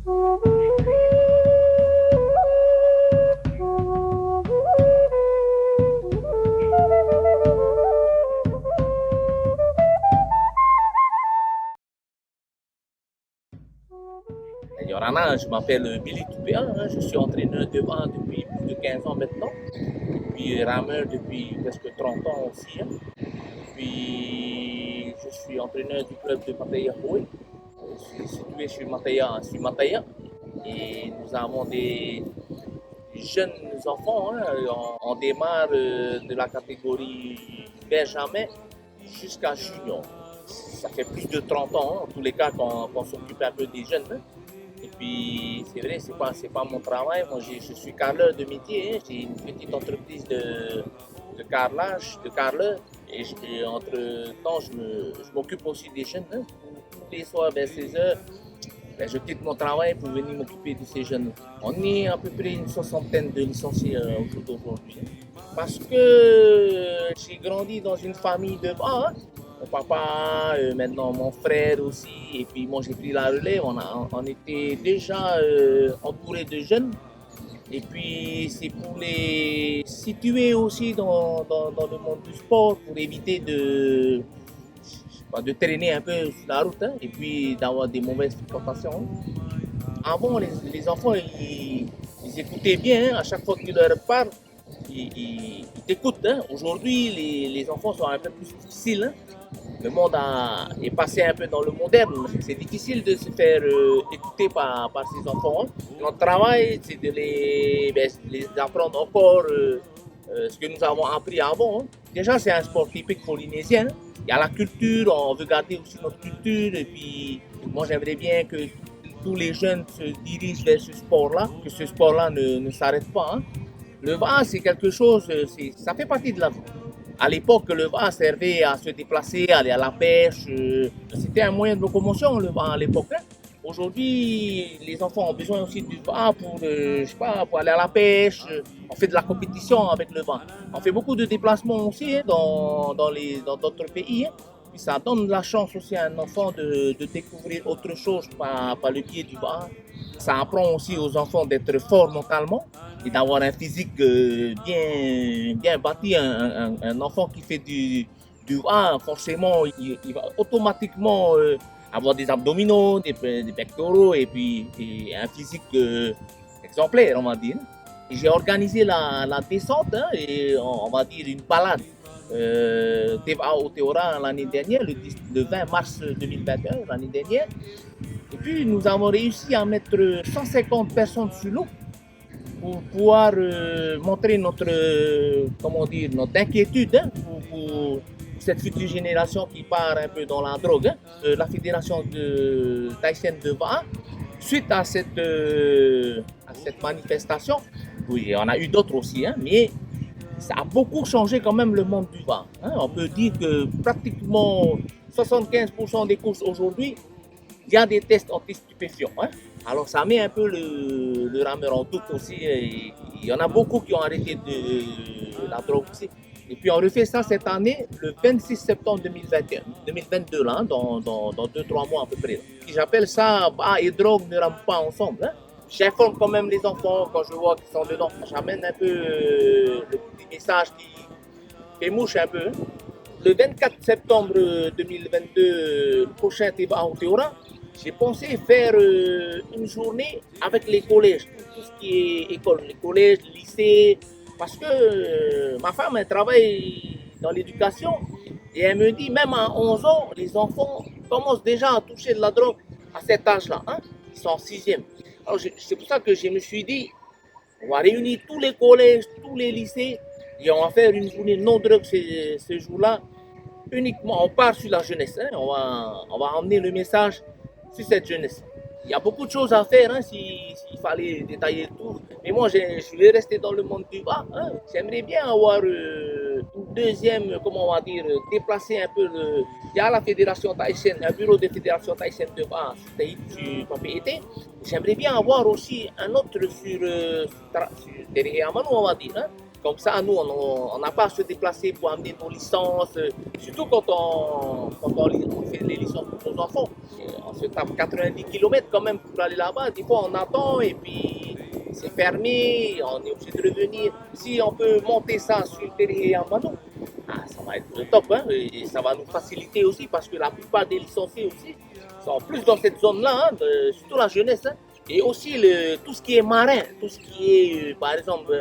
Yorana, je m'appelle Billy Toupéa, hein, je suis entraîneur de vent depuis plus de 15 ans maintenant, puis rameur depuis presque 30 ans aussi. Hein. Puis je suis entraîneur du club de Mataya Hoy, je suis situé sur Mataya, et nous avons des jeunes enfants, hein, on démarre de la catégorie Benjamin jusqu'à Junior. Ça fait plus de 30 ans, hein, en tous les cas, qu'on s'occupe un peu des jeunes. Hein. Et puis, c'est vrai, c'est pas mon travail. Moi, je suis carreleur de métier. Hein. J'ai une petite entreprise de carrelage, de carreleur. Et entre-temps, je m'occupe aussi des jeunes. Hein. Tous les soirs, vers 16h, ben, je quitte mon travail pour venir m'occuper de ces jeunes. On est à peu près une soixantaine de licenciés au jour d'aujourd'hui. Parce que j'ai grandi dans une famille de bas. Hein. Mon papa, maintenant mon frère aussi, et puis moi j'ai pris la relève. On était déjà entouré de jeunes. Et puis c'est pour les situer aussi dans le monde du sport, pour éviter de traîner un peu sur la route, hein, et puis d'avoir des mauvaises fréquentations. Avant, les enfants, ils écoutaient bien, hein, à chaque fois que tu leur parles, ils t'écoutent. Hein. Aujourd'hui, les enfants sont un peu plus difficiles. Hein. Le monde est passé un peu dans le moderne. C'est difficile de se faire écouter par ces enfants. Hein. Notre travail, c'est de les apprendre encore ce que nous avons appris avant. Hein. Déjà, c'est un sport typique polynésien. Hein. Il y a la culture, on veut garder aussi notre culture. Et puis, moi, j'aimerais bien que tous les jeunes se dirigent vers ce sport-là, que ce sport-là ne s'arrête pas. Hein. Le VA, c'est quelque chose, ça fait partie de la vie. À l'époque, le VA servait à se déplacer, aller à la pêche. C'était un moyen de locomotion, le VA, à l'époque. Hein. Aujourd'hui, les enfants ont besoin aussi du VA pour, je sais pas, pour aller à la pêche. On fait de la compétition avec le VA. On fait beaucoup de déplacements aussi hein, dans d'autres pays. Hein. Puis ça donne la chance aussi à un enfant de découvrir autre chose par le biais du VA. Ça apprend aussi aux enfants d'être forts mentalement et d'avoir un physique bien bâti. Un enfant qui fait du A, forcément, il va automatiquement avoir des abdominaux, des pectoraux et puis un physique exemplaire, on va dire. J'ai organisé la descente hein, et on va dire une balade Teva Aotearoa l'année dernière, le 20 mars 2021, l'année dernière. Et puis nous avons réussi à mettre 150 personnes sur l'eau pour pouvoir montrer notre inquiétude hein, pour cette future génération qui part un peu dans la drogue. Hein. La fédération thaïsienne de VA, suite à cette manifestation, oui, il y en a eu d'autres aussi, hein, mais ça a beaucoup changé quand même le monde du VA. Hein. On peut dire que pratiquement 75% des courses aujourd'hui, il y a des tests anti-stupéfiants. Hein. Alors ça met un peu le rameur en doute aussi. Et il y en a beaucoup qui ont arrêté de la drogue aussi. Et puis on refait ça cette année, le 26 septembre 2022, là, dans 2-3 mois à peu près. Et j'appelle ça bah, et drogue ne rament pas ensemble. Hein. J'informe quand même les enfants quand je vois qu'ils sont dedans. J'amène un peu le petit message qui fait mouche un peu. Hein. Le 24 septembre 2022, le prochain Teva Aotearoa, j'ai pensé faire une journée avec les collèges, tout ce qui est école, les collèges, les lycées, parce que ma femme elle travaille dans l'éducation et elle me dit même à 11 ans, les enfants commencent déjà à toucher de la drogue à cet âge-là, hein? Ils sont en 6e. Alors c'est pour ça que je me suis dit, on va réunir tous les collèges, tous les lycées et on va faire une journée non-drogue ce jour-là. Uniquement, on part sur la jeunesse, hein? On va emmener le message sur cette jeunesse. Il y a beaucoup de choses à faire hein, s'il fallait détailler tout. Mais moi, je voulais rester dans le monde du bas. Hein. J'aimerais bien avoir une deuxième, comment on va dire, déplacer un peu le... Il y a la fédération thaïsienne, un bureau de fédération thaïsienne de bas sur propriété. J'aimerais bien avoir aussi un autre sur Tere Amano, on va dire. Hein. Comme ça, nous, on n'a pas à se déplacer pour amener nos licences, surtout quand on fait les licences pour nos enfants. On se tape 90 km quand même pour aller là-bas. Des fois, on attend et puis c'est fermé, on est obligé de revenir. Si on peut monter ça sur Terre Amano, ça va être le top, hein, et ça va nous faciliter aussi parce que la plupart des licenciés aussi sont plus dans cette zone-là, hein, surtout la jeunesse. Hein, et aussi tout ce qui est marin, tout ce qui est, par exemple,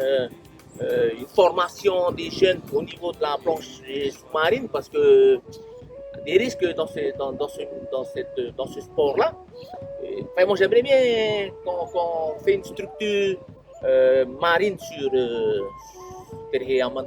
une formation des jeunes au niveau de la planche sous-marine parce que des risques dans ce sport-là. Enfin, moi, j'aimerais bien qu'on fait une structure marine sur Terre Yaman.